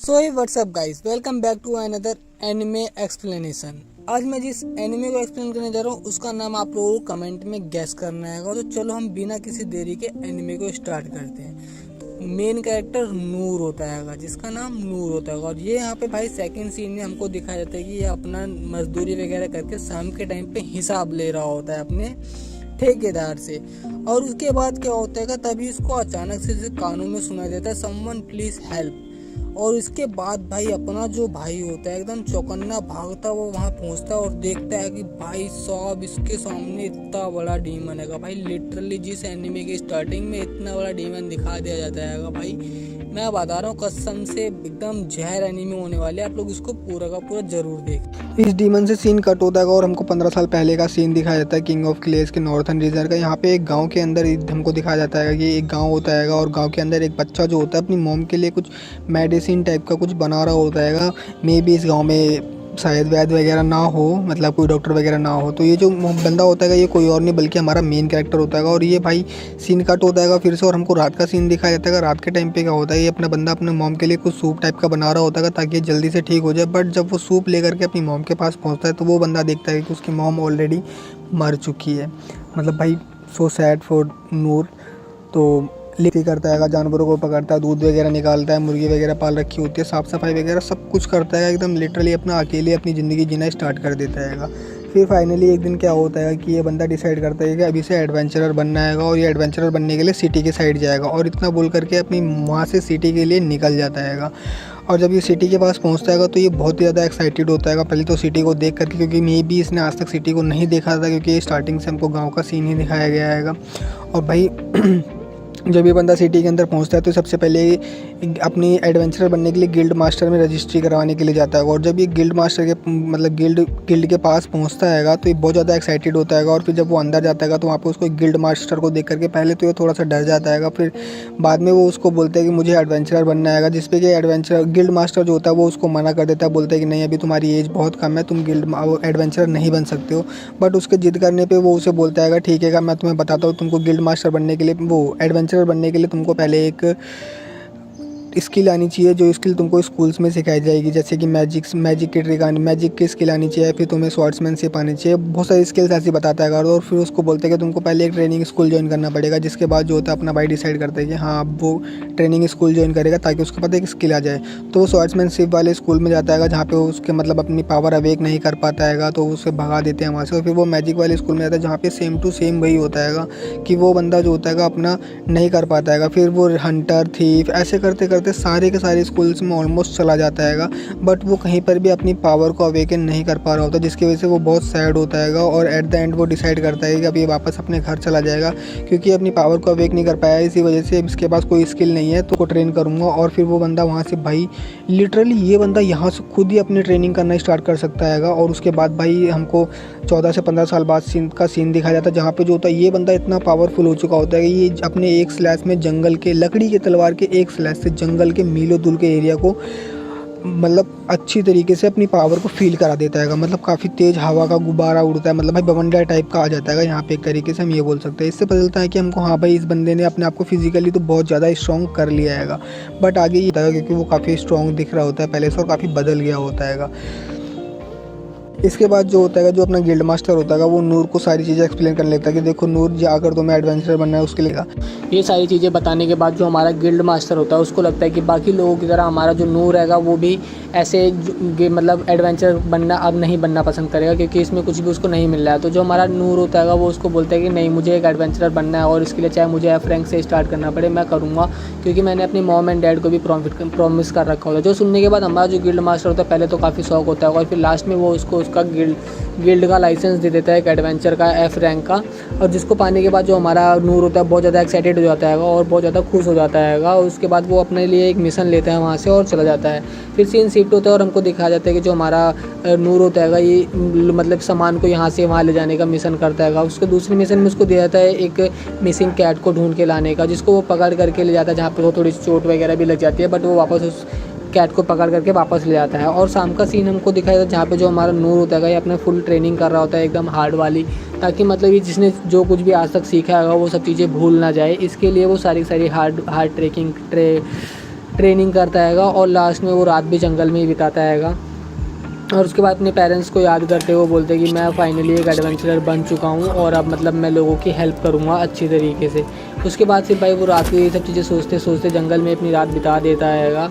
So hey what's up guys, welcome back to another anime explanation. आज मैं जिस anime को एक्सप्लेन करने जा रहा हूँ उसका नाम आप लोगों को कमेंट में गैस करना है। तो चलो हम बिना किसी देरी के एनिमे को स्टार्ट करते हैं। मेन कैरेक्टर नूर होता है, जिसका नाम नूर होता है। और ये यहाँ पे भाई सेकंड सीन में हमको दिखाया जाता है कि ये अपना मजदूरी वगैरह करके शाम के टाइम पे हिसाब ले रहा होता है अपने ठेकेदार से। और उसके बाद क्या होता है, तभी उसको अचानक से कानों में सुनाई देता है समवन प्लीज हेल्प। और इसके बाद भाई अपना जो भाई होता है एकदम चौकन्ना भागता वो वहाँ पहुँचता है और देखता है कि भाई साहब इसके सामने इतना बड़ा डीमन है। भाई लिटरली जिस एनिमे की स्टार्टिंग में इतना बड़ा डीमन दिखा दिया जाता है भाई, मैं बता रहा हूँ कसम से एकदम जहर एनिमे होने वाले। आप लोग इसको पूरा का पूरा जरूर देख। इस डीमन से सीन कट होता है और हमको 15 साल पहले का सीन दिखाया जाता है किंग ऑफ क्लेस के नॉर्थन रीजन का। यहाँ पे एक गांव के अंदर हमको दिखाया जाता है कि एक गांव होता है और गांव के अंदर एक बच्चा जो होता है अपनी मॉम के लिए कुछ मेडिसिन टाइप का कुछ बना रहा होता है। मे बी इस गाँव में शायद वैद्य वगैरह ना हो, मतलब कोई डॉक्टर वगैरह ना हो। तो ये जो बंदा होता है ये कोई और नहीं बल्कि हमारा मेन कैरेक्टर होता है। और ये भाई सीन कट होता है फिर से और हमको रात का सीन दिखाया जाता है। रात के टाइम पे क्या होता है, ये अपना बंदा अपने मॉम के लिए कुछ सूप टाइप का बना रहा होता है ताकि ये जल्दी से ठीक हो जाए। बट जब वो सूप लेकर के अपनी मॉम के पास पहुँचता है तो वो बंदा देखता है कि उसकी मॉम ऑलरेडी मर चुकी है। मतलब भाई सो सैड फॉर नूर। तो लिखी करता है, जानवरों को पकड़ता है, दूध वगैरह निकालता है, मुर्गी वगैरह पाल रखी होती है, साफ़ सफाई वगैरह सब कुछ करता है। एकदम लिटरली अपना अकेले अपनी ज़िंदगी जीना स्टार्ट कर देता है। फिर फाइनली एक दिन क्या होता है कि ये बंदा डिसाइड करता है कि अभी से एडवेंचरर बनना है और ये एडवेंचरर बनने के लिए सिटी के साइड जाएगा। और इतना बोल करके अपनी वहाँ से सिटी के लिए निकल जाता है। और जब ये सिटी के पास पहुँचता है तो ये बहुत ही ज़्यादा एक्साइटेड होता है पहले तो सिटी को देख करके, क्योंकि मे भी इसने आज तक सिटी को नहीं देखा था क्योंकि स्टार्टिंग से हमको गाँव का सीन ही दिखाया गया है। और भाई जब ये बंदा सिटी के अंदर पहुंचता है तो सबसे पहले अपनी एडवेंचरर बनने के लिए गिल्ड मास्टर में रजिस्ट्री करवाने के लिए जाता है। और जब ये गिल्ड मास्टर के मतलब गिल्ड के पास पहुंचता है तो ये बहुत ज़्यादा एक्साइटेड होता है। और फिर जब वो अंदर जाता है तो वहाँ पे उसको गिल्ड मास्टर को देख करके पहले तो ये थोड़ा सा डर जाता है। फिर बाद में वो उसको बोलते हैं कि मुझे एडवेंचरर बनना है, जिसपे कि गिल्ड मास्टर जो होता है वो उसको मना कर देता है, बोलता है कि नहीं अभी तुम्हारी एज बहुत कम है, तुम एडवेंचरर नहीं बन सकते हो। बट उसके जिद करने पर वो उसे बोलता है ठीक है मैं तुम्हें बताता हूँ, तुमको गिल्ड मास्टर बनने के लिए वो एडवेंचरर बनने के लिए तुमको पहले एक स्किल आनी चाहिए जो स्किल तुमको स्कूल्स में सिखाई जाएगी, जैसे कि मैजिक की ट्रिक आनी, मैजिक की स्किल आनी चाहिए, फिर तुम्हें स्वॉर्ड्समैनशिप आनी चाहिए, बहुत सारी स्किल्स ऐसी बताता है। और फिर उसको बोलते हैं कि तुमको पहले एक ट्रेनिंग स्कूल ज्वाइन करना पड़ेगा। जिसके बाद जो होता है अपना भाई डिसाइड करता है कि हाँ अब वो ट्रेनिंग स्कूल ज्वाइन करेगा ताकि उसके पास एक स्किल आ जाए। तो वो स्वॉर्ड्समैनशिप वाले स्कूल में जाता है जहाँ पे उसके मतलब अपनी पावर अवेक नहीं कर पाता है तो उसे भगा देते हैं वहाँ से। और फिर वो मैजिक वाले स्कूल में जाता है जहाँ पे सेम टू सेम वही होता है कि वो बंदा जो होता है अपना नहीं कर पाता है। फिर वो हंटर थीफ ऐसे करते करते सारे के सारे स्कूल्स में ऑलमोस्ट चला जाता है। बट वो कहीं पर भी अपनी पावर को अवेकन नहीं कर पा रहा होता, जिसकी वजह से वो बहुत सैड होता है। और एट द एंड वो डिसाइड करता है कि अब ये वापस अपने घर चला जाएगा क्योंकि अपनी पावर को अवेक नहीं कर पाया, इसी वजह से इसके पास कोई स्किल नहीं है तो को ट्रेन करूँगा। और फिर वो बंदा वहाँ से भाई लिटरली ये बंदा यहाँ से खुद ही अपनी ट्रेनिंग करना स्टार्ट कर सकता है। और उसके बाद भाई हमको 14 से 15 साल बाद सीन दिखाया जाता है जहाँ पे जो होता है ये बंदा इतना पावरफुल हो चुका होता है कि ये अपने एक स्लैश में जंगल के लकड़ी के तलवार के एक स्लैश से जंगल के मीलों दूर के एरिया को मतलब अच्छी तरीके से अपनी पावर को फील करा देता है। मतलब काफ़ी तेज़ हवा का गुब्बारा उड़ता है, मतलब भाई बवंडर टाइप का आ जाता है यहाँ पे। एक तरीके से हम ये बोल सकते हैं। इससे पता चलता है कि हमको हाँ भाई इस बंदे ने अपने आप को फिजिकली तो बहुत ज़्यादा स्ट्रॉन्ग कर लिया है। बट आगे ये था क्योंकि वो काफ़ी स्ट्रॉन्ग दिख रहा होता है पहले से और काफ़ी बदल गया होता है। इसके बाद जो होता है जो अपना गिल्ड मास्टर होता है वो नूर को सारी चीज़ें एक्सप्लेन कर लेता है कि देखो नूर जाकर तुम्हें एडवेंचर बनना है उसके लिए। ये सारी चीज़ें बताने के बाद जो हमारा गिल्ड मास्टर होता है उसको लगता है कि बाकी लोगों की तरह हमारा जो नूर रहेगा वो भी ऐसे मतलब एडवेंचर बनना अब नहीं बनना पसंद करेगा क्योंकि इसमें कुछ भी उसको नहीं मिल रहा है। तो जो हमारा नूर होता है वो उसको बोलता है कि नहीं मुझे एक एडवेंचरर बनना है और इसके लिए चाहे मुझे एफ रैंक से स्टार्ट करना पड़े मैं करूँगा क्योंकि मैंने अपनी मॉम एंड डैड को भी प्रॉमिस कर रखा होता है। जो सुनने के बाद हमारा जो गिल्ड मास्टर होता है पहले तो काफ़ी शौक होता है और फिर लास्ट में वो उसको उसका गिल्ड का लाइसेंस दे देता है एक एडवेंचर का एफ रैंक का। और जिसको पाने के बाद जो हमारा नूर होता है बहुत ज़्यादा एक्साइटेड हो जाता है और बहुत ज़्यादा खुश हो जाता है। और उसके बाद वो अपने लिए एक मिशन लेता है वहाँ से और चला जाता है। फिर सीन शिफ्ट होता है और हमको दिखाया जाता है कि जो हमारा नूर होता है ये मतलब सामान को यहाँ से वहाँ ले जाने का मिशन करता है। उसके दूसरे मिशन में उसको दिया जाता है एक मिसिंग कैट को ढूंढ के लाने का, जिसको वो पकड़ करके ले जाता है जहाँ पर वो थोड़ी चोट वगैरह भी लग जाती है बट वो वापस उस कैट को पकड़ करके वापस ले जाता है। और शाम का सीन हमको दिखाया जाता है जहाँ पे जो हमारा नूर होता है ये अपने फुल ट्रेनिंग कर रहा होता है एकदम हार्ड वाली, ताकि मतलब ये जिसने जो कुछ भी आज तक सीखा होगा वो सब चीज़ें भूल ना जाए। इसके लिए वो सारी हार्ड ट्रेनिंग करता हैगा और लास्ट में वो रात भी जंगल में ही बिताता हैगा। और उसके बाद अपने पेरेंट्स को याद करते हुए वो बोलते हैं कि मैं फाइनली एक एडवेंचरर बन चुका हूँ और अब मतलब मैं लोगों की हेल्प करूँगा अच्छी तरीके से। उसके बाद फिर भाई वो रात को ये सब चीज़ें सोचते सोचते जंगल में अपनी रात बिता देता हैगा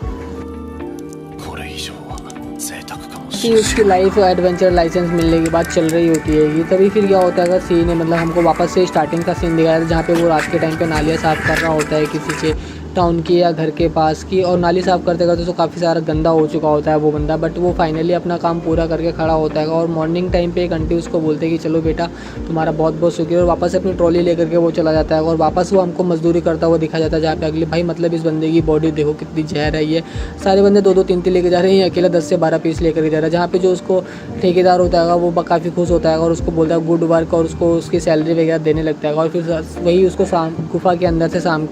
कि उसकी लाइफ एडवेंचर लाइसेंस मिलने के बाद चल रही होती है। तभी फिर क्या होता है अगर सीन है मतलब हमको वापस से स्टार्टिंग का सीन दिखाया था जहाँ पे वो रात के टाइम पे नालियाँ साफ़ कर रहा होता है किसी के टाउन की या घर के पास की, और नाली साफ़ करते करते तो काफ़ी सारा गंदा हो चुका होता है वो बंदा, बट वो फाइनली अपना काम पूरा करके खड़ा होता है। और मॉर्निंग टाइम पे एक आंटी उसको बोलते हैं कि चलो बेटा तुम्हारा बहुत बहुत शुक्रिया, और वापस अपनी ट्रॉली लेकर के वो चला जाता है और वापस वो हमको मजदूरी करता हुआ दिखा जाता है। जहाँ पे अगले भाई मतलब इस बंदे की बॉडी देखो कितनी जहर है, ये सारे बंदे 2-2 3-3 लेके जा रहे हैं, अकेला 10 से 12 पीस लेकर जा रहा है। जहाँ पे जो उसको ठेकेदार होता है वो काफ़ी खुश होता है और उसको बोलता है गुड वर्क और उसको उसकी सैलरी वगैरह देने लगता है। और फिर वही उसको गुफा के अंदर से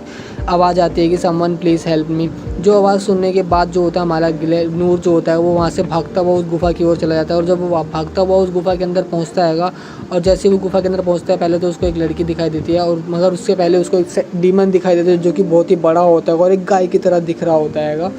आवाज़ आती है कि समवन प्लीज़ हेल्प मी। जो आवाज़ सुनने के बाद जो होता है हमारा नूर जो होता है वो वहाँ से भागता हुआ उस गुफा की ओर चला जाता है। और जब वो भागता हुआ उस गुफा के अंदर पहुँचता है और जैसे वो गुफा के अंदर पहुँचता है पहले तो उसको एक लड़की दिखाई देती है, और मगर उससे पहले उसको एक डीमन दिखाई देता है जो कि बहुत ही बड़ा होता है और एक गाय की तरह दिख रहा होता है।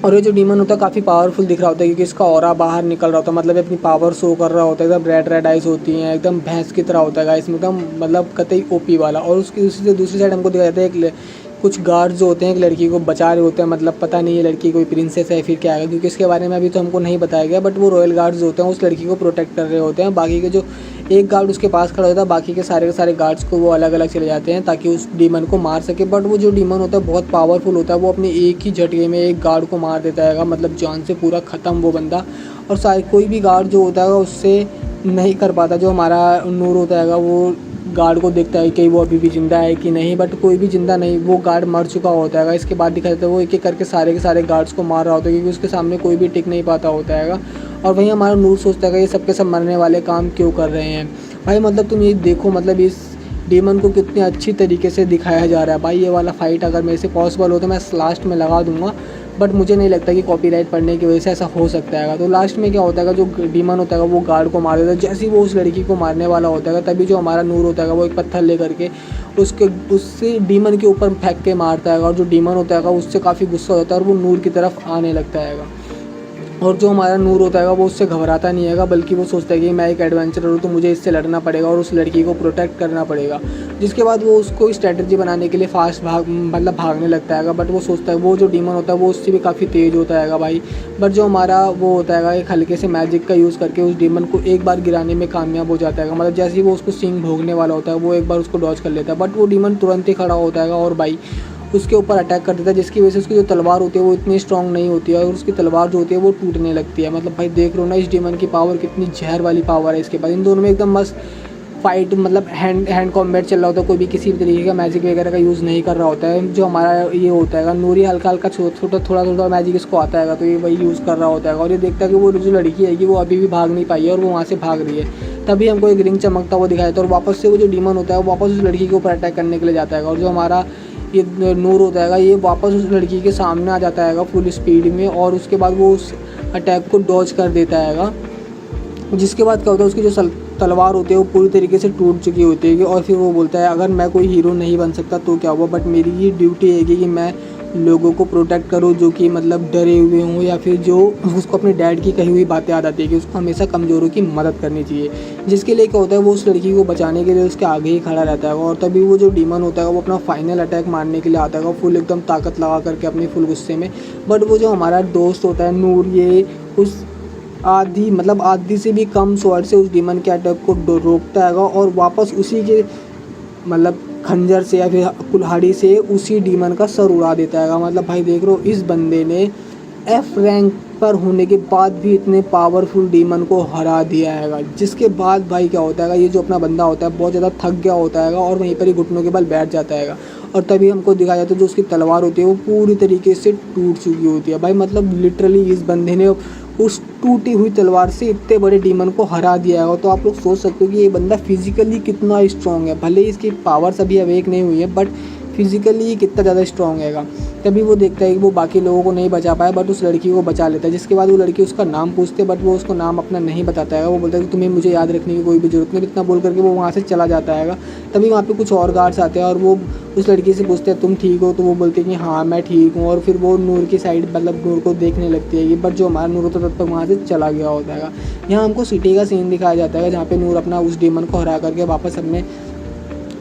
और ये जो डीमन होता है काफ़ी पावरफुल दिख रहा होता है क्योंकि इसका ऑरा बाहर निकल रहा होता है, मतलब अपनी पावर शो कर रहा होता है। एकदम रेड आइज होती हैं, एकदम भैंस की तरह होता है गाइस, एकदम मतलब कतई ओपी वाला। और उसकी दूसरी साइड हमको दिखाया जाता है एक कुछ गार्ड्स जो होते हैं एक लड़की को बचा रहे होते हैं, मतलब पता नहीं ये लड़की कोई प्रिंसेस है फिर क्या है क्योंकि इसके बारे में अभी तो हमको नहीं बताया गया, बट वो रॉयल गार्ड्स होते हैं उस लड़की को प्रोटेक्ट कर रहे होते हैं। बाकी के जो एक गार्ड उसके पास खड़ा होता है बाकी के सारे गार्ड्स को वो अलग अलग चले जाते हैं ताकि उस डीमन को मार सके। बट वो जो डीमन होता है बहुत पावरफुल होता है, वो अपने एक ही झटके में एक गार्ड को मार देता है, मतलब जान से पूरा ख़त्म वो बंदा। और सारे कोई भी गार्ड जो होता है उससे नहीं कर पाता। जो हमारा नूर होता है वो गार्ड को देखता है कि वो अभी भी ज़िंदा है कि नहीं, बट कोई भी ज़िंदा नहीं, वो गार्ड मर चुका होता है। इसके बाद दिखा देता है वो एक एक करके सारे के सारे गार्ड्स को मार रहा होता है क्योंकि उसके सामने कोई भी टिक नहीं पाता होता है। और वहीं हमारा नूर सोचता है कि ये सब के सब मरने वाले काम क्यों कर रहे हैं। भाई मतलब तुम ये देखो मतलब इस डीमन को कितने अच्छी तरीके से दिखाया जा रहा है। भाई ये वाला फाइट अगर मेरे से पॉसिबल हो तो मैं लास्ट में लगा दूंगा, बट मुझे नहीं लगता कि कॉपीराइट पढ़ने की वजह से ऐसा हो सकता है। तो लास्ट में क्या होता है जो डीमन होता है वो गार्ड को मार देता है। जैसे ही वो उस लड़की को मारने वाला होता है तभी जो हमारा नूर होता है वो एक पत्थर लेकर के उससे डीमन के ऊपर फेंक के मारता है और जो डीमन होता है उससे काफ़ी गुस्सा होता है और वो नूर की तरफ आने लगता है। और जो हमारा नूर होता है वो उससे घबराता नहीं है बल्कि वो सोचता है कि मैं एक एडवेंचरर हूँ तो मुझे इससे लड़ना पड़ेगा और उस लड़की को प्रोटेक्ट करना पड़ेगा। जिसके बाद वो उसको स्ट्रेटजी बनाने के लिए फास्ट भागने लगता है। बट वो सोचता है वो जो डीमन होता है वो उससे भी काफ़ी तेज़ होता है भाई। बट जो हमारा वो होता है एक हल्के से मैजिक का यूज़ करके उस डीमन को एक बार गिराने में कामयाब हो जाता है। मतलब जैसे ही वो उसको सिंग भोगने वाला होता है वो एक बार उसको डॉज कर लेता है, बट वो डीमन तुरंत ही खड़ा होता है और भाई उसके ऊपर अटैक कर देता है, जिसकी वजह से उसकी जो तलवार होती है वो इतनी स्ट्रॉन्ग नहीं होती है और उसकी तलवार जो होती है वो टूटने लगती है। मतलब भाई देख लो ना इस डीमन की पावर कितनी जहर वाली पावर है इसके पास। इन दोनों में एकदम मस्त फाइट, मतलब हैंड कॉम्बैट चल रहा होता है, कोई भी किसी भी तरीके का मैजिक वगैरह का यूज़ नहीं कर रहा होता है। जो हमारा ये होता है नूरी हल्का थोड़ा मैजिक इसको आता है तो ये वही यूज़ कर रहा होता है और ये देखता है कि वो जो लड़की है कि वो अभी भी भाग नहीं पाई है और वो वहाँ से भाग रही है। तभी हमको एक रिंग चमकता हुआ दिखाया था और वापस से वो जो डीमन होता है वो वापस उस लड़की के ऊपर अटैक करने के लिए जाता है और जो हमारा ये नूर होता है ये वापस उस लड़की के सामने आ जाता है फुल स्पीड में और उसके बाद वो उस अटैक को डॉज कर देता है। जिसके बाद क्या होता है उसकी जो तलवार होती है वो पूरी तरीके से टूट चुकी होती है और फिर वो बोलता है अगर मैं कोई हीरो नहीं बन सकता तो क्या हुआ, बट मेरी ये ड्यूटी है कि मैं लोगों को प्रोटेक्ट करूँ जो कि मतलब डरे हुए हों या फिर जो उसको अपने डैड की कही हुई बातें याद आती है कि उसको हमेशा कमज़ोरों की मदद करनी चाहिए। जिसके लिए क्या होता है वो उस लड़की को बचाने के लिए उसके आगे ही खड़ा रहता है और तभी वो जो डीमन होता है वो अपना फाइनल अटैक मारने के लिए आता है फुल एकदम ताकत लगा करके अपनी फुल गुस्से में। बट वो जो हमारा दोस्त होता है नूर ये उस आधी से भी कम स्वॉर्ड से उस डीमन के अटैक को रोकता है और वापस उसी के मतलब खंजर से या फिर कुल्हाड़ी से उसी डीमन का सर उड़ा देता है। मतलब भाई देख लो इस बंदे ने एफ रैंक पर होने के बाद भी इतने पावरफुल डीमन को हरा दिया है। जिसके बाद भाई क्या होता है ये जो अपना बंदा होता है बहुत ज़्यादा थक गया होता है और वहीं पर ही घुटनों के बल बैठ जाता है और तभी हमको दिखाया जाता है जो उसकी तलवार होती है वो पूरी तरीके से टूट चुकी होती है। भाई मतलब लिटरली इस बंदे ने उस टूटी हुई तलवार से इतने बड़े डीमन को हरा दिया है। तो आप लोग सोच सकते हो कि ये बंदा फिजिकली कितना स्ट्रॉन्ग है। भले ही इसकी पावर्स अभी अवेक नहीं हुई है बट फिजिकली कितना ज़्यादा स्ट्रॉन्ग है। तभी वो देखता है कि वो बाकी लोगों को नहीं बचा पाया बट उस लड़की को बचा लेता है। जिसके बाद वो लड़की उसका नाम पूछते बट वो उसको नाम अपना नहीं बताता है। वो बोलता है कि तुम्हें मुझे याद रखने की कोई भी ज़रूरत नहीं, इतना बोल करके वो वहाँ से चला जाता है। तभी वहाँ पे कुछ और गार्ड्स आते हैं और वो उस लड़की से पूछते हैं तुम ठीक हो, तो वो बोलती है कि हाँ मैं ठीक हूँ। और फिर वो नूर की साइड मतलब नूर को देखने लगती है बट जो हमारा नूर होता है तब तक वहाँ से चला गया होता है। यहाँ हमको सिटी का सीन दिखाया जाता है जहाँ पे नूर अपना उस डीमन को हरा करके वापस अपने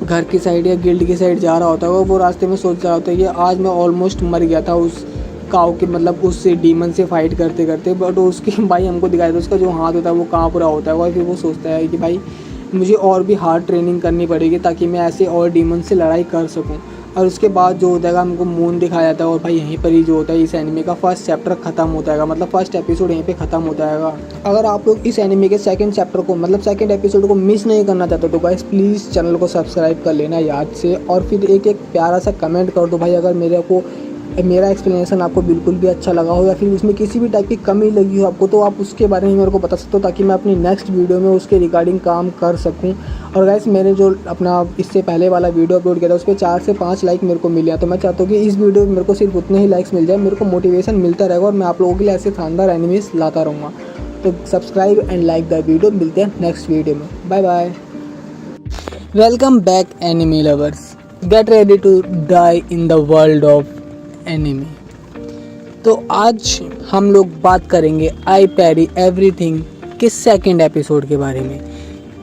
घर की साइड या गिल्ड की साइड जा रहा होता है। वो रास्ते में सोच रहा होता है कि आज मैं ऑलमोस्ट मर गया था उस काऊ के मतलब उससे डीमन से फाइट करते करते। बट उसकी भाई हमको दिखाया था उसका जो हाथ होता है वो कहाँ पूरा होता है। और फिर वो सोचता है कि भाई मुझे और भी हार्ड ट्रेनिंग करनी पड़ेगी ताकि मैं ऐसे और डीमन से लड़ाई कर सकूँ। और उसके बाद जो होता है हमको मून दिखाया जाता है और भाई यहीं पर ही जो होता है इस एनिमे का फर्स्ट चैप्टर खत्म होता है, मतलब फर्स्ट एपिसोड यहीं पे खत्म होता है। अगर आप लोग इस एनिमे के सेकंड चैप्टर को मतलब सेकंड एपिसोड को मिस नहीं करना चाहते तो गाइस प्लीज़ चैनल को सब्सक्राइब कर लेना याद से, और फिर एक प्यारा सा कमेंट कर दो भाई अगर मेरा एक्सप्लेनेशन आपको बिल्कुल भी अच्छा लगा हो या फिर उसमें किसी भी टाइप की कमी लगी हो आपको, तो आप उसके बारे में मेरे को बता सकते हो ताकि मैं अपनी नेक्स्ट वीडियो में उसके रिगार्डिंग काम कर सकूं। और गाइस मैंने जो अपना इससे पहले वाला वीडियो अपलोड किया था उस पर 4 से 5 लाइक मेरे को मिले, तो मैं चाहता हूँ कि इस वीडियो में मेरे को सिर्फ उतने ही लाइक्स मिल जाए, मेरे को मोटिवेशन मिलता रहेगा और मैं आप लोगों के लिए ऐसे शानदार एनिमेस लाता रहूँगा। तो subscribe and like the video, मिलते हैं नेक्स्ट वीडियो में, bye bye. Welcome back anime lovers, get ready to die in the world of anime. तो आज हम लोग बात करेंगे आई पैरी एवरीथिंग के सेकंड एपिसोड के बारे में।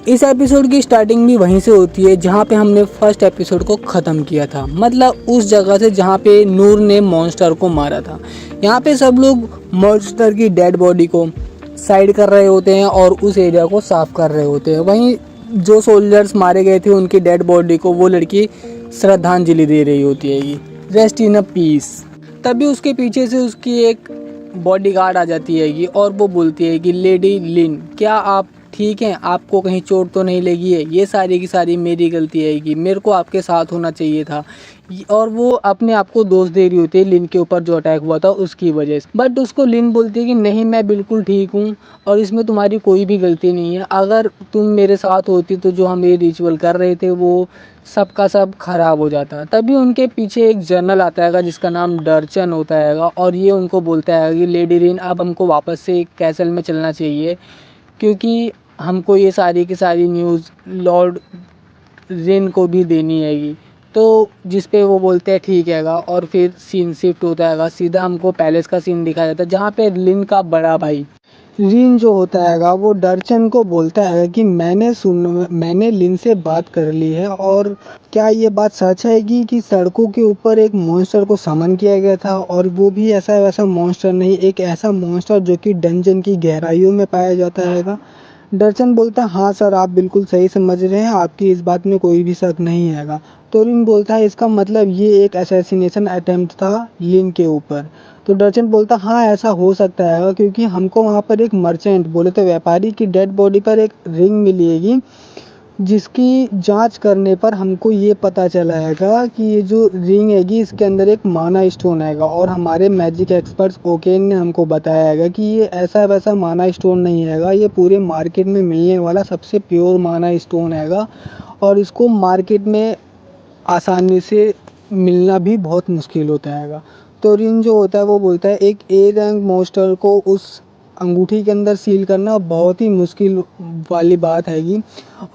इस एपिसोड की स्टार्टिंग भी वहीं से होती है जहाँ पे हमने फर्स्ट एपिसोड को ख़त्म किया था, मतलब उस जगह से जहाँ पे नूर ने मॉन्स्टर को मारा था। यहाँ पे सब लोग मॉन्स्टर की डेड बॉडी को साइड कर रहे होते हैं और उस एरिया को साफ कर रहे होते हैं। वहीं जो सोल्जर्स मारे गए थे उनकी डेड बॉडी को वो लड़की श्रद्धांजलि दे रही होती है, रेस्ट इन अ पीस। तभी उसके पीछे से उसकी एक बॉडीगार्ड आ जाती है और वो बोलती है कि लेडी लिन क्या आप ठीक हैं, आपको कहीं चोट तो नहीं लगी है, ये सारी की सारी मेरी गलती है कि मेरे को आपके साथ होना चाहिए था। और वो अपने आप को दोष दे रही होती है लिन के ऊपर जो अटैक हुआ था उसकी वजह से। बट उसको लिन बोलती है कि नहीं मैं बिल्कुल ठीक हूँ और इसमें तुम्हारी कोई भी गलती नहीं है, अगर तुम मेरे साथ होती तो जो हम ये रिचुअल कर रहे थे वो सब का सब खराब हो जाता। तभी उनके पीछे एक जनरल आता है जिसका नाम डर्चन होता है और ये उनको बोलता है कि लेडी रिन अब हमको वापस से कैसल में चलना चाहिए क्योंकि हमको ये सारी की सारी न्यूज़ लॉर्ड रिन को भी देनी हैगी। तो जिस पे वो बोलते हैं ठीक हैगा और फिर सीन शिफ्ट होता हैगा, सीधा हमको पैलेस का सीन दिखाया जाता है जहाँ पे लिन का बड़ा भाई रिन जो होता हैगा वो डर्चन को बोलता है कि मैंने लिन से बात कर ली है और क्या ये बात सच है कि सड़कों के ऊपर एक मॉन्स्टर को समन किया गया था और वो भी ऐसा वैसा मॉन्स्टर नहीं, एक ऐसा मॉन्स्टर जो कि डंजन की गहराइयों में पाया जाता हैगा। दर्शन बोलता है हाँ सर आप बिल्कुल सही समझ रहे हैं, आपकी इस बात में कोई भी शक नहीं हैगा। तो रिन बोलता है इसका मतलब ये एक असैसिनेशन अटेम्प्ट था लिन के ऊपर। तो दर्शन बोलता हाँ ऐसा हो सकता है क्योंकि हमको वहाँ पर एक मर्चेंट बोले तो व्यापारी की डेड बॉडी पर एक रिंग मिलेगी जिसकी जांच करने पर हमको ये पता चला हैगा कि ये जो रिंग हैगी इसके अंदर एक माना स्टोन हैगा और हमारे मैजिक एक्सपर्ट्स ओकेन ने हमको बताया हैगा कि ये ऐसा वैसा माना स्टोन नहीं हैगा, ये पूरे मार्केट में मिलने वाला सबसे प्योर माना स्टोन हैगा और इसको मार्केट में आसानी से मिलना भी बहुत मुश्किल होता हैगा। तो रिन जो होता है वो बोलता है एक ए रैंक मॉन्स्टर को उस अंगूठी के अंदर सील करना बहुत ही मुश्किल वाली बात हैगी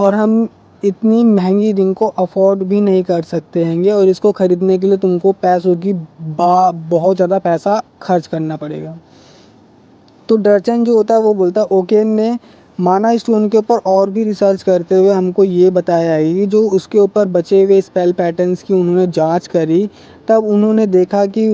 और हम इतनी महंगी रिंग को अफोर्ड भी नहीं कर सकते हैंगे और इसको ख़रीदने के लिए तुमको पैसों की बहुत ज़्यादा पैसा खर्च करना पड़ेगा। तो डर्चन जो होता है वो बोलता है ओकेन ने माना स्टोन के ऊपर और भी रिसर्च करते हुए हमको ये बताया है कि जो उसके ऊपर बचे हुए स्पेल पैटर्न्स की उन्होंने जांच करी, तब उन्होंने देखा कि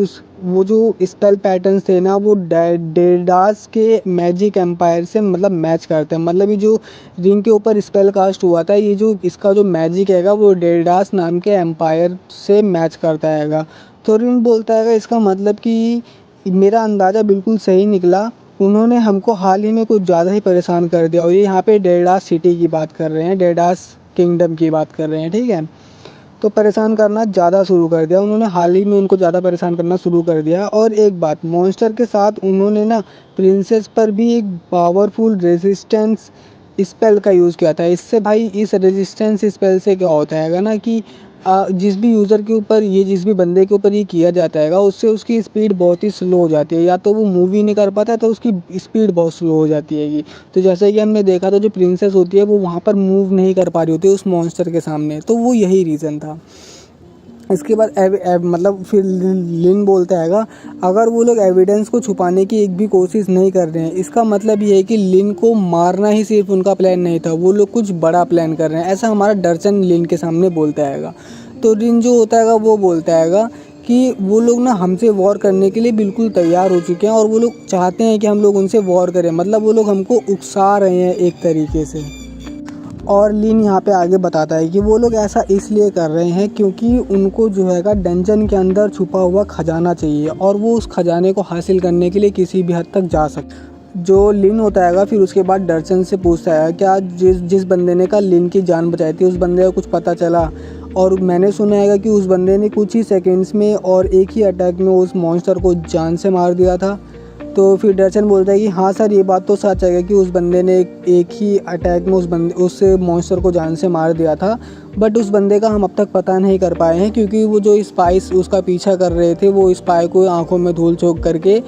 वो जो स्पेल पैटर्न्स थे ना वो डेडास के मैजिक एम्पायर से मतलब मैच करते हैं। मतलब ये जो रिंग के ऊपर स्पेल कास्ट हुआ था ये जो इसका जो मैजिक हैगा वो डेडास नाम के एम्पायर से मैच करता हैगा। तो रिन बोलता हैगा इसका मतलब कि मेरा अंदाज़ा बिल्कुल सही निकला, उन्होंने हमको हाल ही में कुछ ज़्यादा ही परेशान कर दिया। और ये यहाँ पे डेडास सिटी की बात कर रहे हैं, डेडास किंगडम की बात कर रहे हैं, ठीक है। तो परेशान करना ज़्यादा शुरू कर दिया उन्होंने, हाल ही में उनको ज़्यादा परेशान करना शुरू कर दिया। और एक बात मॉन्स्टर के साथ उन्होंने ना प्रिंसेस पर भी एक पावरफुल रेजिस्टेंस स्पेल का यूज़ किया था। इससे भाई इस रेजिस्टेंस स्पेल से क्या होता है ना कि जिस भी यूज़र के ऊपर ये जिस भी बंदे के ऊपर ये किया जाता हैगा उससे उसकी स्पीड बहुत ही स्लो हो जाती है, या तो वो मूव ही नहीं कर पाता है तो उसकी स्पीड बहुत स्लो हो जाती हैगी। तो जैसे कि हमने देखा था जो प्रिंसेस होती है वो वहाँ पर मूव नहीं कर पा रही होती है उस मॉन्स्टर के सामने, तो वो यही रीज़न था। इसके बाद मतलब फिर लिन बोलता हैगा अगर वो लोग एविडेंस को छुपाने की एक भी कोशिश नहीं कर रहे हैं, इसका मतलब ये है कि लिन को मारना ही सिर्फ उनका प्लान नहीं था, वो लोग कुछ बड़ा प्लान कर रहे हैं, ऐसा हमारा डर्चन लिन के सामने बोलता हैगा। तो लिन जो होता हैगा वो बोलता हैगा कि वो लोग ना हमसे वॉर करने के लिए बिल्कुल तैयार हो चुके हैं और वो लोग चाहते हैं कि हम लोग उनसे वॉर करें, मतलब वो लोग हमको उकसा रहे हैं एक तरीके से। और लिन यहाँ पे आगे बताता है कि वो लोग ऐसा इसलिए कर रहे हैं क्योंकि उनको जो हैगा डंजन के अंदर छुपा हुआ खजाना चाहिए और वो उस खजाने को हासिल करने के लिए किसी भी हद तक जा सकते। जो लिन होता हैगा फिर उसके बाद डर्चन से पूछता है क्या जिस बंदे ने का लिन की जान बचाई थी उस बंदे को कुछ पता चला, और मैंने सुना हैगा कि उस बंदे ने कुछ ही सेकेंड्स में और एक ही अटैक में उस मॉन्स्टर को जान से मार दिया था। तो फिर डर्चन बोलता है कि हाँ सर ये बात तो सच है कि उस बंदे ने एक ही अटैक में उस मॉन्स्टर को जान से मार दिया था, बट उस बंदे का हम अब तक पता नहीं कर पाए हैं क्योंकि वो जो स्पाइस उसका पीछा कर रहे थे वो स्पाई को आंखों में धूल झोंक करके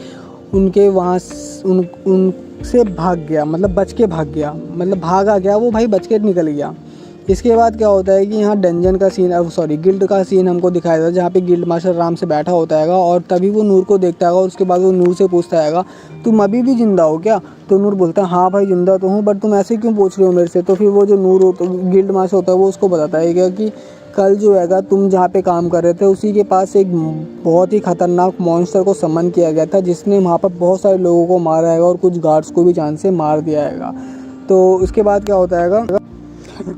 उनके वहाँ उनसे भाग गया, मतलब बच के भाग गया, मतलब भाग आ गया वो भाई, बच के निकल गया। इसके बाद क्या होता है कि यहाँ डंजन का सीन गिल्ड का सीन हमको दिखाया था जहाँ पे गिल्ड मास्टर आराम से बैठा होता हैगा और तभी वो नूर को देखता हैगा और उसके बाद वो नूर से पूछता हैगा तुम अभी भी ज़िंदा हो क्या? तो नूर बोलता है हाँ भाई ज़िंदा तो हूँ, बट तुम ऐसे क्यों पूछ रहे हो मेरे से? तो फिर वो जो नूर गिल्ड मास्टर होता है वो उसको बताता है क्या कि कल जो हैगा तुम जहाँ पे काम कर रहे थे उसी के पास एक बहुत ही ख़तरनाक मॉन्स्टर को समन किया गया था जिसने वहाँ पर बहुत सारे लोगों को मारा हैगा और कुछ गार्ड्स को भी जान से मार दिया हैगा। तो उसके बाद क्या होता हैगा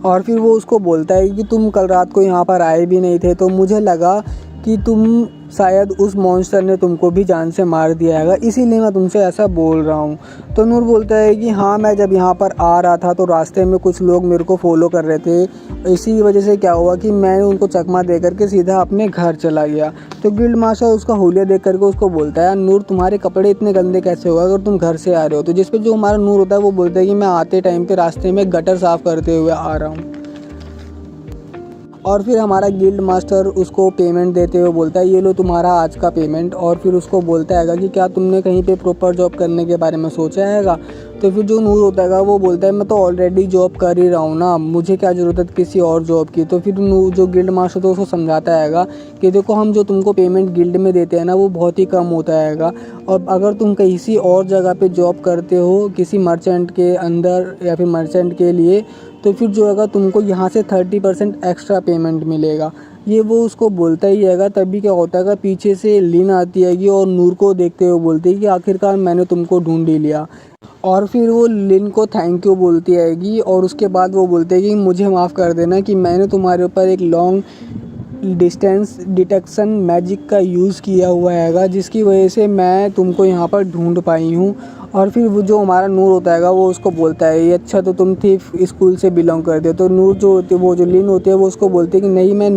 और फिर वो उसको बोलता है कि तुम कल रात को यहाँ पर आए भी नहीं थे तो मुझे लगा कि तुम शायद उस मॉन्स्टर ने तुमको भी जान से मार दिया हैगा, इसीलिए मैं तुमसे ऐसा बोल रहा हूँ। तो नूर बोलता है कि हाँ मैं जब यहाँ पर आ रहा था तो रास्ते में कुछ लोग मेरे को फॉलो कर रहे थे, इसी वजह से क्या हुआ कि मैंने उनको चकमा दे करके सीधा अपने घर चला गया। तो गिल्ड मास्टर उसका हुलिया देख करके उसको बोलता है नूर तुम्हारे कपड़े इतने गंदे कैसे होगा अगर तुम घर से आ रहे हो? तो जिस पे जो हमारा नूर होता है वो बोलता है कि मैं आते टाइम पे रास्ते में गटर साफ़ करते हुए आ रहा हूँ। और फिर हमारा गिल्ड मास्टर उसको पेमेंट देते हुए बोलता है ये लो तुम्हारा आज का पेमेंट, और फिर उसको बोलता हैगा कि क्या तुमने कहीं पे प्रॉपर जॉब करने के बारे में सोचा हैगा? तो फिर जो नूर होता हैगा वो बोलता है मैं तो ऑलरेडी जॉब कर ही रहा हूँ ना, मुझे क्या ज़रूरत है किसी और जॉब की। तो फिर नूर जो गिल्ड मास्टर तो उसको समझाता हैगा कि देखो हम जो तुमको पेमेंट गिल्ड में देते हैं ना वो बहुत ही कम होता हैगा, और अगर तुम किसी और जगह पे जॉब करते हो किसी मर्चेंट के अंदर या फिर मर्चेंट के लिए तो फिर जो हैगा तुमको यहाँ से 30% एक्स्ट्रा पेमेंट मिलेगा। ये वो उसको बोलता ही हैगा। तभी क्या होता है पीछे से लिन आती हैगी और नूर को देखते हुए बोलती है कि आखिरकार मैंने तुमको ढूंढ ही लिया, और फिर वो लिन को थैंक यू बोलती हैगी और उसके बाद वो बोलते हैं कि मुझे माफ़ कर देना कि मैंने तुम्हारे ऊपर एक लॉन्ग डिस्टेंस डिटेक्शन मैजिक का यूज़ किया हुआ हैगा जिसकी वजह से मैं तुमको यहाँ पर ढूंढ पाई हूँ। और फिर वो जो हमारा नूर होता हैगा वो उसको बोलता है ये अच्छा तो तुम थीफ स्कूल से बिलोंग करते हो। तो नूर जो होती है वो जो लिन होती है वो उसको बोलती है कि नहीं मैं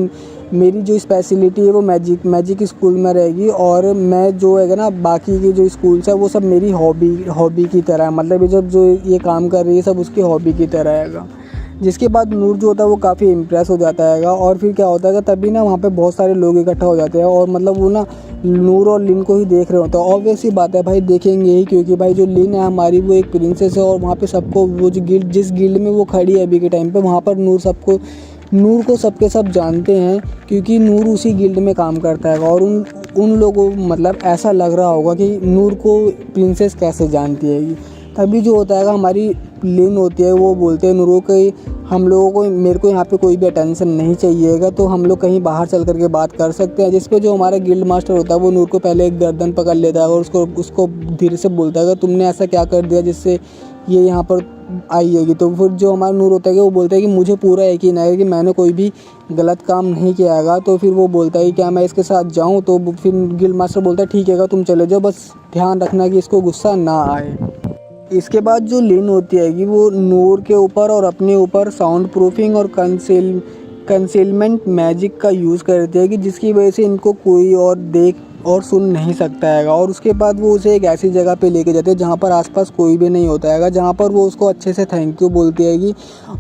मेरी जो स्पेशलिटी है वो मैजिक स्कूल में रहेगी, और मैं जो है ना बाकी के जो स्कूल्स है वो सब मेरी हॉबी की तरह है, मतलब ये जब जो ये काम कर रही है सब उसकी हॉबी की तरह हैगा। जिसके बाद नूर जो होता है वो काफ़ी इम्प्रेस हो जाता हैगा। और फिर क्या होता है तभी ना वहाँ पे बहुत सारे लोग इकट्ठा हो जाते हैं और मतलब वो ना नूर और लिन को ही देख रहे होते हैं। ऑब्वियस ही बात है भाई देखेंगे ही, क्योंकि भाई जो लिन है हमारी वो एक प्रिंसेस है और वहाँ पे सबको वो जो जिस गिल्ड में वो खड़ी है अभी के टाइम पे वहाँ पर नूर को सबके सब जानते हैं क्योंकि नूर उसी गिल्ड में काम करता है। और उन लोगों मतलब ऐसा लग रहा होगा कि नूर को प्रिंसेस कैसे जानती है। तभी जो होता है हमारी लिन होती है वो बोलते हैं नूर को हम लोगों को मेरे को यहाँ पे कोई भी अटेंशन नहीं चाहिएगा तो हम लोग कहीं बाहर चल करके बात कर सकते हैं। जिस पे जो हमारा गिल्ड मास्टर होता है वो नूर को पहले एक गर्दन पकड़ लेता है और उसको धीरे से बोलता है तुमने ऐसा क्या कर दिया जिससे ये यहाँ पर आई हैगी। तो फिर जो हमारा नूर होता है वो बोलता है कि मुझे पूरा यकीन है कि मैंने कोई भी गलत काम नहीं किया हैगा। तो फिर वो बोलता है क्या मैं इसके साथ जाऊँ? तो फिर गिल्ड मास्टर बोलता है ठीक है तुम चले जाओ, बस ध्यान रखना कि इसको गुस्सा ना आए। इसके बाद जो लिन होती है वो नूर के ऊपर और अपने ऊपर साउंड प्रूफिंग और कंसीलमेंट मैजिक का यूज़ करती है कि जिसकी वजह से इनको कोई और देख और सुन नहीं सकता हैगा। और उसके बाद वो उसे एक ऐसी जगह पे लेके जाते हैं जहाँ पर आसपास कोई भी नहीं होता हैगा, जहाँ पर वो उसको अच्छे से थैंक यू बोलती हैगी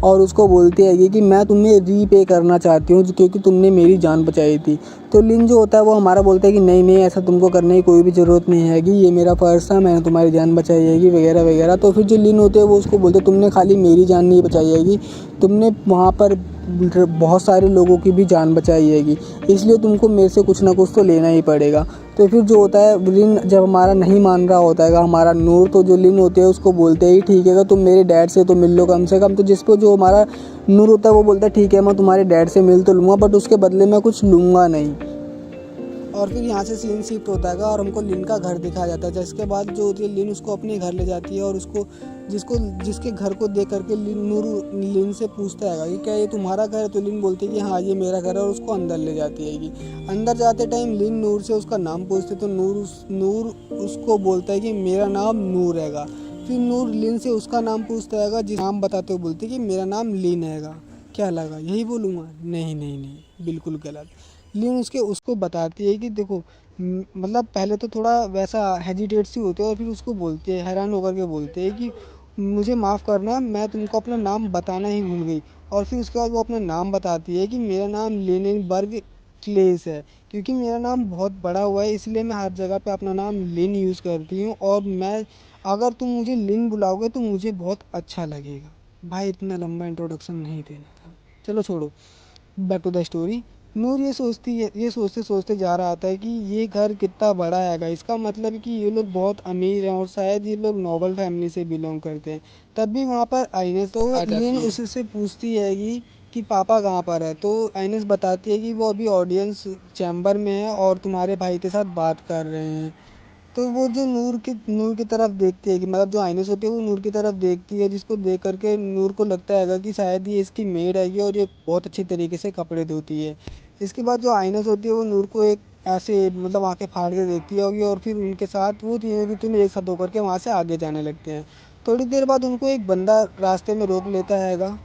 और उसको बोलती हैगी कि मैं तुम्हें रीपे करना चाहती हूँ क्योंकि तुमने मेरी जान बचाई थी। तो लिन जो होता है वो हमारा बोलता है कि नहीं नहीं, ऐसा तुमको करने की कोई भी ज़रूरत नहीं हैगी, ये मेरा फ़र्ज़ था, मैंने तुम्हारी जान बचाई हैगी वगैरह वगैरह। तो फिर जो लिन होते हैं वो उसको बोलते हैं तुमने खाली मेरी जान नहीं बचाई हैगी, तुमने वहाँ पर बहुत सारे लोगों की भी जान बचाई हैगी, इसलिए तुमको मेरे से कुछ ना कुछ तो लेना ही पड़ेगा। तो फिर जो होता है लिन जब हमारा नहीं मान रहा होता है हमारा नूर, तो जो लिन होते हैं उसको बोलते हैं ठीक है तुम मेरे डैड से तो मिल लो कम से कम। तो जिस पर जो हमारा नूर होता है वो बोलता है ठीक है मैं तुम्हारे डैड से मिल तो लूँगा बट उसके बदले मैं कुछ लूँगा नहीं। और फिर यहाँ से सीन शिफ्ट होता है और हमको लिन का घर दिखाया जाता है, जिसके बाद जो होती है लिन उसको अपने घर ले जाती है और उसको जिसके घर को देख करके नूर लिन से पूछता है कि क्या ये तुम्हारा घर है। तो लिन बोलती है कि हाँ ये मेरा घर है और उसको अंदर ले जाती है। कि अंदर जाते टाइम लिन नूर से उसका नाम पूछते तो नूर उसको बोलता है कि मेरा नाम नूर हैगा। फिर नूर लिन से उसका नाम पूछता है, जिस नाम बताते हुए बोलती है कि मेरा नाम लिन हैगा। क्या लगा यही बोलूँगा? नहीं नहीं नहीं, बिल्कुल गलत। लिन उसको बताती है कि देखो मतलब पहले तो थोड़ा वैसा हेजिटेट सी होती है और फिर उसको बोलती है, हैरान होकर के बोलते हैं कि मुझे माफ़ करना, मैं तुमको अपना नाम बताना ही भूल गई। और फिर उसके बाद वो अपना नाम बताती है कि मेरा नाम लिनेनबर्ग क्लेस है, क्योंकि मेरा नाम बहुत बड़ा हुआ है इसलिए मैं हर जगह पे अपना नाम लिन यूज़ करती हूँ और मैं अगर तुम मुझे लिन बुलाओगे तो मुझे बहुत अच्छा लगेगा। भाई इतना लंबा इंट्रोडक्शन नहीं देना था, चलो छोड़ो, बैक टू द स्टोरी। नूर ये सोचते सोचते जा रहा था कि ये घर कितना बड़ा हैगा, इसका मतलब कि ये लोग बहुत अमीर हैं और शायद ये लोग नोबल फैमिली से बिलोंग करते हैं। तब भी वहाँ पर आइनेस तो लिन उससे पूछती है कि पापा कहाँ पर है। तो आइनेस बताती है कि वो अभी ऑडियंस चैम्बर में है और तुम्हारे भाई के साथ बात कर रहे हैं। तो वो जो नूर की तरफ देखती है कि मतलब जो आइनेस होती है वो नूर की तरफ देखती है, जिसको देख करके नूर को लगता है कि शायद ये इसकी मेड है और ये बहुत अच्छी तरीके से कपड़े धोती है। इसके बाद जो आइनेस होती है वो नूर को एक ऐसे मतलब आंखें फाड़ के देखती होगी और फिर उनके साथ वो तीनों एक साथ होकर के वहाँ से आगे जाने लगते हैं। थोड़ी देर बाद उनको एक बंदा रास्ते में रोक लेता हैगा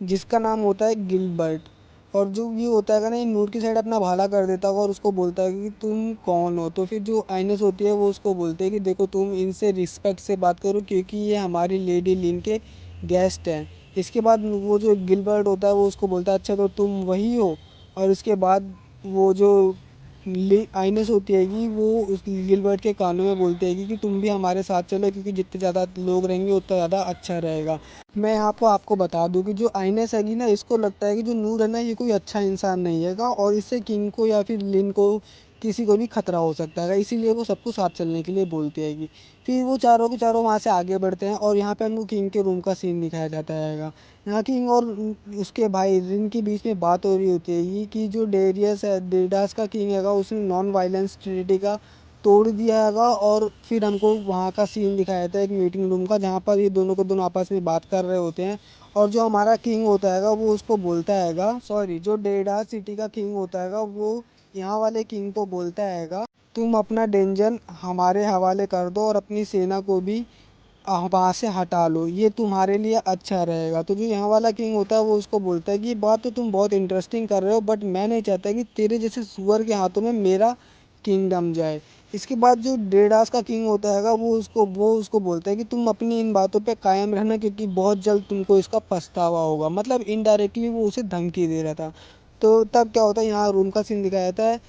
जिसका नाम होता है गिलबर्ट। और जो ये होता है ना ये नूर की साइड अपना भाला कर देता होगा और उसको बोलता है कि तुम कौन हो। तो फिर जो आइनस होती है वो उसको बोलते हैं कि देखो तुम इनसे रिस्पेक्ट से बात करो क्योंकि ये हमारी लेडी लिन के गेस्ट हैं। इसके बाद वो जो गिलबर्ट होता है वो उसको बोलता है अच्छा तो तुम वही हो। और उसके बाद वो जो आइनस होती है कि वो उस गिलबर्ट के कानों में बोलते हैं कि तुम भी हमारे साथ चलो क्योंकि जितने ज़्यादा लोग रहेंगे उतना ज़्यादा अच्छा रहेगा। मैं यहाँ पे आपको बता दूँ कि जो आइनेस हैगी ना इसको लगता है कि जो नूर है ना ये कोई अच्छा इंसान नहीं हैगा और इससे किंग को या फिर लिन को किसी को भी खतरा हो सकता है, इसीलिए वो सबको साथ चलने के लिए बोलती हैगी। फिर वो चारों के चारों वहाँ से आगे बढ़ते हैं और यहाँ पे हमको किंग के रूम का सीन दिखाया जाता हैगा। यहाँ किंग और उसके भाई रिन के बीच में बात हो रही होती है ये कि जो डेरियस है डेडास का किंग हैगा उसने नॉन वायलेंस ट्रीटी का तोड़ दिया हैगा। और फिर हमको वहाँ का सीन दिखाया जाता है एक मीटिंग रूम का जहाँ पर ये दोनों को दोनों आपस में बात कर रहे होते हैं। और जो हमारा किंग होता हैगा वो उसको बोलता हैगा, सॉरी जो डेडा सिटी का किंग होता हैगा वो यहाँ वाले किंग को बोलता हैगा तुम अपना डेंजन हमारे हवाले कर दो और अपनी सेना को भी वहाँ से हटा लो, ये तुम्हारे लिए अच्छा रहेगा। तो जो यहाँ वाला किंग होता है वो उसको बोलता है कि ये बात तो तुम बहुत इंटरेस्टिंग कर रहे हो बट मैं नहीं चाहता कि तेरे जैसे सुअर के हाथों में मेरा किंगडम जाए। इसके बाद जो डेडास का किंग होता है वो उसको बोलता है कि तुम अपनी इन बातों पे कायम रहना क्योंकि बहुत जल्द तुमको इसका पछतावा होगा। मतलब इनडायरेक्टली वो उसे धमकी दे रहा था। तो तब क्या होता है यहाँ रूम का सीन दिखाया जाता है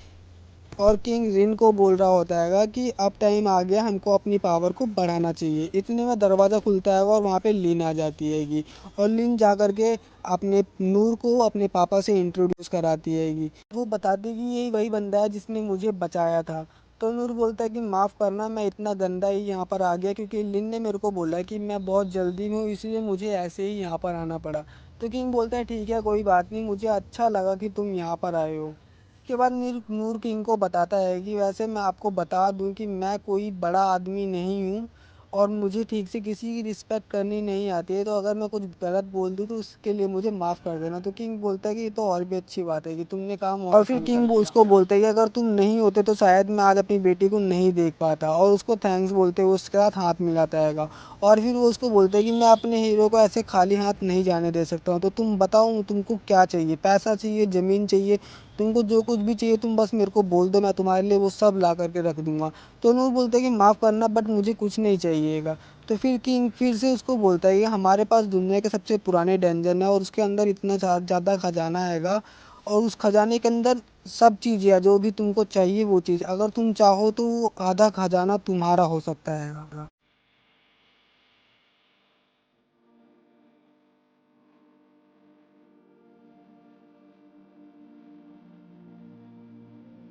और किंग रिन को बोल रहा होता हैगा कि अब टाइम आ गया हमको अपनी पावर को बढ़ाना चाहिए। इतने में दरवाज़ा खुलता है और वहाँ पे लिन आ जाती हैगी और लिन जा कर के अपने नूर को अपने पापा से इंट्रोड्यूस कराती हैगी। वो बताती है कि यही वही बंदा है जिसने मुझे बचाया था। तो नूर बोलता है कि माफ़ करना मैं इतना गंदा ही यहाँ पर आ गया क्योंकि लिन ने मेरे को बोला कि मैं बहुत जल्दी में हूँ इसलिए मुझे ऐसे ही यहाँ पर आना पड़ा। तो किंग बोलता है ठीक है कोई बात नहीं, मुझे अच्छा लगा कि तुम यहाँ पर आए हो। उसके बाद नूर किंग को बताता है कि वैसे मैं आपको बता दूं कि मैं कोई बड़ा आदमी नहीं हूँ और मुझे ठीक से किसी की रिस्पेक्ट करनी नहीं आती है, तो अगर मैं कुछ गलत बोल दूँ तो उसके लिए मुझे माफ़ कर देना। तो किंग बोलता है कि ये तो और भी अच्छी बात है कि तुमने काम और फिर किंग उसको बोलता है कि अगर तुम नहीं होते तो शायद मैं आज अपनी बेटी को नहीं देख पाता और उसको थैंक्स बोलते हुए उसके साथ हाथ मिलाता हैगा। और फिर वो उसको बोलता है कि मैं अपने हीरो को ऐसे खाली हाथ नहीं जाने दे सकता हूँ, तो तुम बताओ तुमको क्या चाहिए, पैसा चाहिए, ज़मीन चाहिए, तुमको जो कुछ भी चाहिए तुम बस मेरे को बोल दो, मैं तुम्हारे लिए वो सब ला करके रख दूंगा। तो नूर बोलता है कि माफ़ करना बट मुझे कुछ नहीं चाहिएगा। तो फिर किंग फिर से उसको बोलता है कि हमारे पास दुनिया के सबसे पुराने डंजन है और उसके अंदर इतना ज़्यादा खजाना हैगा, और उस खजाने के अंदर सब चीज़ें है जो भी तुमको चाहिए वो चीज़, अगर तुम चाहो तो वो आधा खजाना तुम्हारा हो सकता है।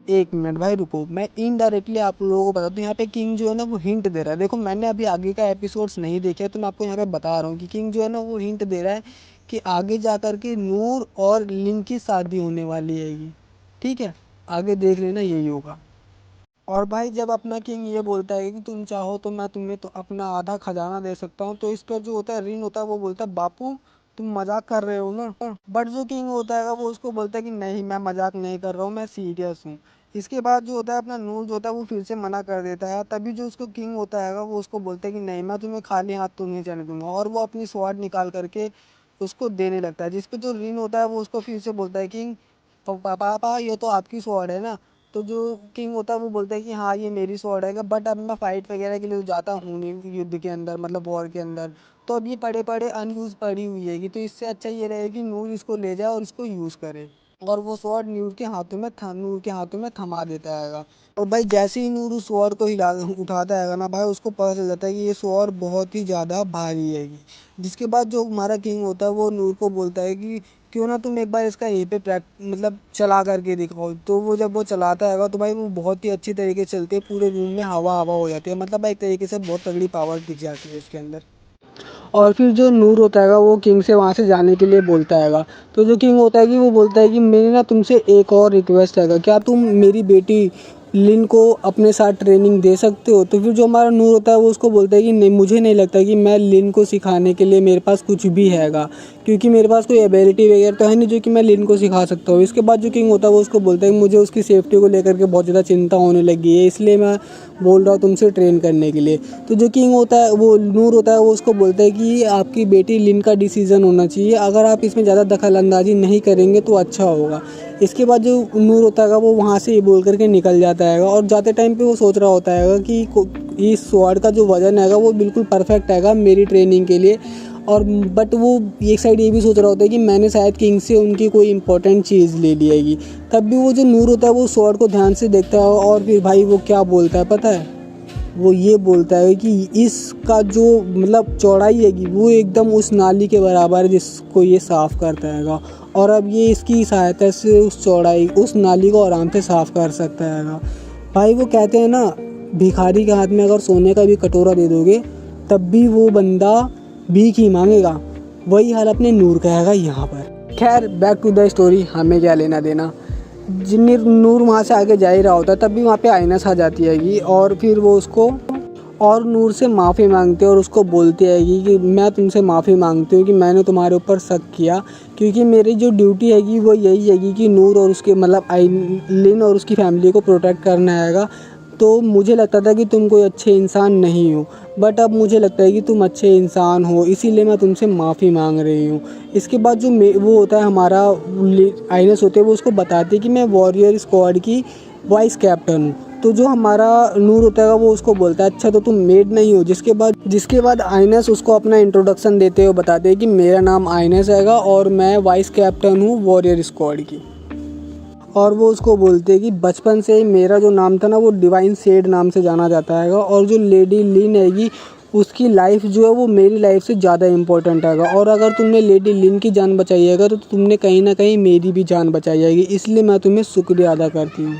एक मिनट भाई रुको, मैं इनडायरेक्टली आप लोगों को बता दूं, यहाँ पे किंग जो है ना वो हिंट दे रहा है। देखो मैंने अभी आगे का एपिसोड्स नहीं देखे है, तो मैं आपको यहाँ पे बता रहा हूँ कि किंग जो है ना वो हिंट दे रहा है कि आगे जा कर के नूर और लिन की शादी होने वाली है। ठीक है, आगे देख लेना यही होगा। और भाई जब अपना किंग ये बोलता है कि तुम चाहो तो मैं तुम्हें तो अपना आधा खजाना दे सकता हूँ, तो इस पर जो होता है रिन होता है वो बोलता है बापू तुम मजाक कर रहे हो ना। बट जो किंग होता है वो उसको बोलता है कि नहीं मैं मजाक नहीं कर रहा हूँ, मैं सीरियस हूँ। इसके बाद जो होता है अपना नूर जो होता है वो फिर से मना कर देता है। तभी जो उसको किंग होता है वो उसको बोलता है कि नहीं मैं तुम्हें खाली हाथ तो नहीं जाने दूंगा, और वो अपनी स्वॉर्ड निकाल करके उसको देने लगता है। जिस पे जो रिन होता है वो उसको फिर से बोलता है कि पापा ये तो आपकी स्वॉर्ड है ना। तो जो किंग होता है वो बोलता है कि हाँ ये मेरी स्वॉर्ड है, बट अब मैं फाइट वगैरह के लिए जाता हूँ नहीं युद्ध के अंदर, मतलब वॉर के अंदर। तो अब ये पड़े पड़े अनयूज पड़ी हुई है, तो इससे अच्छा ये रहेगा कि नूर इसको ले जाए और इसको यूज़ करे। और वो स्वॉर्ड नूर के हाथों में थमा देता है। और भाई जैसे ही नूर उस स्वॉर्ड को हिला उठाता है ना भाई, उसको पता चल जाता है कि ये स्वॉर्ड बहुत ही ज़्यादा भारी है। जिसके बाद जो हमारा किंग होता है वो नूर को बोलता है कि क्यों ना तुम एक बार इसका यहीं पे मतलब चला करके दिखाओ। तो वो जब वो चलाता है तो भाई वो बहुत ही अच्छी तरीके से चलती है, पूरे रूम में हवा हवा हो जाती है, मतलब भाई एक तरीके से बहुत तगड़ी पावर दिख जाती है इसके अंदर। और फिर जो नूर होता है वो किंग से वहाँ से जाने के लिए बोलता है। तो जो किंग होता है कि वो बोलता है कि मेरी ना तुमसे एक और रिक्वेस्ट है, क्या तुम मेरी बेटी लिन को अपने साथ ट्रेनिंग दे सकते हो। तो फिर जो हमारा नूर होता है वो उसको बोलता है कि नहीं मुझे नहीं लगता कि मैं लिन को सिखाने के लिए मेरे पास कुछ भी हैगा, क्योंकि मेरे पास कोई एबिलिटी वगैरह तो है नहीं जो कि मैं लिन को सिखा सकता हूँ। इसके बाद जो किंग होता है वो उसको बोलता है कि मुझे उसकी सेफ्टी को लेकर के बहुत ज़्यादा चिंता होने लगी है, इसलिए मैं बोल रहा हूँ तुमसे ट्रेन करने के लिए। तो जो किंग होता है वो नूर होता है वो उसको बोलता है कि आपकी बेटी लिन का डिसीज़न होना चाहिए, अगर आप इसमें ज़्यादा दखल अंदाजी नहीं करेंगे तो अच्छा होगा। इसके बाद जो नूर होता है वो वहाँ से ये बोल करके निकल जाता है, और जाते टाइम पे वो सोच रहा होता है कि इस स्वॉर्ड का जो वज़न है वो बिल्कुल परफेक्ट है मेरी ट्रेनिंग के लिए। और बट वो एक साइड ये भी सोच रहा होता है कि मैंने शायद किंग से उनकी कोई इंपॉर्टेंट चीज़ ले ली हैगी। तब भी वो जो नूर होता है वो स्वॉर्ड को ध्यान से देखता है, और फिर भाई वो क्या बोलता है पता है, वो ये बोलता है कि इसका जो मतलब चौड़ाई हैगी वो एकदम उस नाली के बराबर है जिसको ये साफ़ करता हैगा, और अब ये इसकी सहायता से उस नाली को आराम से साफ़ कर सकता हैगा। भाई वो कहते हैं ना भिखारी के हाथ में अगर सोने का भी कटोरा दे दोगे तब भी वो बंदा भीख ही मांगेगा। वही हाल अपने नूर का हैगा यहाँ पर। खैर बैक टू द स्टोरी, हमें क्या लेना देना। जिन्हें नूर वहाँ से आगे जा ही रहा होता है तब भी वहाँ पे आइनस आ जाती हैगी, और फिर वो उसको और नूर से माफ़ी मांगते हैं और उसको बोलते हैगी कि मैं तुमसे माफ़ी मांगती हूँ कि मैंने तुम्हारे ऊपर शक किया, क्योंकि मेरी जो ड्यूटी हैगी वो यही हैगी कि नूर और उसके मतलब लिन और उसकी फैमिली को प्रोटेक्ट करना हैगा। तो मुझे लगता था कि तुम कोई अच्छे इंसान नहीं हो, बट अब मुझे लगता है कि तुम अच्छे इंसान हो, इसीलिए मैं तुमसे माफ़ी मांग रही हूँ। इसके बाद जो वो होता है हमारा आइनस होते हैं वो उसको बताते हैं कि मैं वॉरियर स्क्वाड की वाइस कैप्टन हूँ। तो जो हमारा नूर होता है वो उसको बोलता है अच्छा तो तुम मेड नहीं हो। जिसके बाद आइनस उसको अपना इंट्रोडक्शन देते हुए बताते हैं कि मेरा नाम आइनस हैगा और मैं वाइस कैप्टन हूँ वॉरियर स्क्वाड की। और वो उसको बोलते हैं कि बचपन से ही मेरा जो नाम था ना वो डिवाइन सेड नाम से जाना जाता हैगा, और जो लेडी लिन हैगी उसकी लाइफ जो है वो मेरी लाइफ से ज़्यादा इम्पोर्टेंट हैगा, और अगर तुमने लेडी लिन की जान बचाई हैगा तो तुमने कहीं ना कहीं मेरी भी जान बचाई जाएगी, इसलिए मैं तुम्हें शुक्रिया अदा करती हूँ।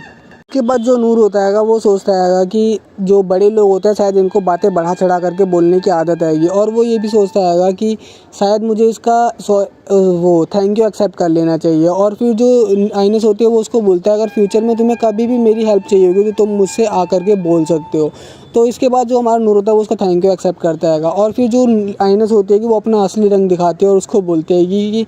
उसके बाद जो नूर होता हैगा वो सोचता हैगा कि जो बड़े लोग होते हैं शायद इनको बातें बढ़ा चढ़ा करके बोलने की आदत आएगी, और वो ये भी सोचता हैगा कि शायद मुझे इसका वो थैंक यू एक्सेप्ट कर लेना चाहिए। और फिर जो आइनस होती है वो उसको बोलता है अगर फ्यूचर में तुम्हें कभी भी मेरी हेल्प चाहिए होगी तो तुम मुझसे आकर के बोल सकते हो। तो इसके बाद जो हमारा नूर होता है वो उसका थैंक यू एक्सेप्ट करता हैगा, और फिर जो आइनस होती है कि वो अपना असली रंग दिखाती है और उसको बोलते हैं कि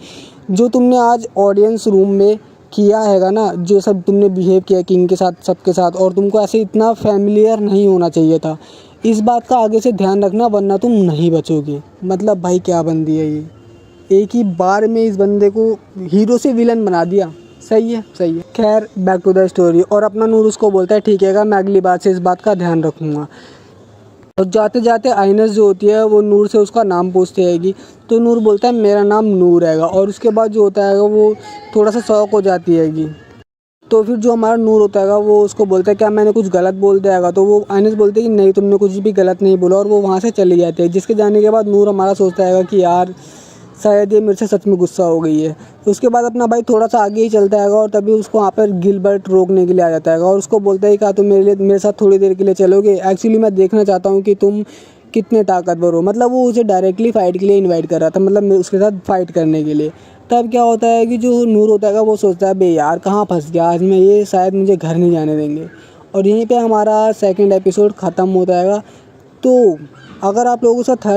जो तुमने आज ऑडियंस रूम में किया हैगा ना, जो सब तुमने बिहेव किया किंग के साथ सबके साथ, और तुमको ऐसे इतना फैमिलियर नहीं होना चाहिए था, इस बात का आगे से ध्यान रखना वरना तुम नहीं बचोगे। मतलब भाई क्या बंदी है ये, एक ही बार में इस बंदे को हीरो से विलन बना दिया, सही है, सही है। खैर बैक टू द स्टोरी। और अपना नूर उसको बोलता है ठीक है, मैं अगली बार से इस बात का ध्यान रखूँगा। और जाते जाते आइनस जो होती है वो नूर से उसका नाम पूछती हैगी, तो नूर बोलता है मेरा नाम नूर हैगा। और उसके बाद जो होता है वो थोड़ा सा शौक हो जाती हैगी। तो फिर जो हमारा नूर होता है वो उसको बोलता है क्या मैंने कुछ गलत बोल दिया हैगा, तो वो आइनस बोलते हैं कि नहीं तुमने कुछ भी गलत नहीं बोला, और वो वहाँ से चली जाती है। जिसके जाने के बाद नूर हमारा सोचता है कि यार शायद ये मेरे से सच में गुस्सा हो गई है। तो उसके बाद अपना भाई थोड़ा सा आगे ही चलता है और तभी उसको वहाँ पर गिलबर्ट रोकने के लिए आ जाता है और उसको बोलता है कि तुम मेरे साथ थोड़ी देर के लिए चलोगे, एक्चुअली मैं देखना चाहता हूँ कि तुम कितने ताकतवर हो। मतलब वो उसे डायरेक्टली फ़ाइट के लिए इनवाइट कर रहा था, मतलब उसके साथ फ़ाइट करने के लिए। तब क्या होता है कि जो नूर होता है वो सोचता है बे यार कहाँ फंस गया आज मैं, ये शायद मुझे घर नहीं जाने देंगे। और यहीं पे हमारा सेकंड एपिसोड ख़त्म होता है। तो अगर आप लोगों के साथ थर्ड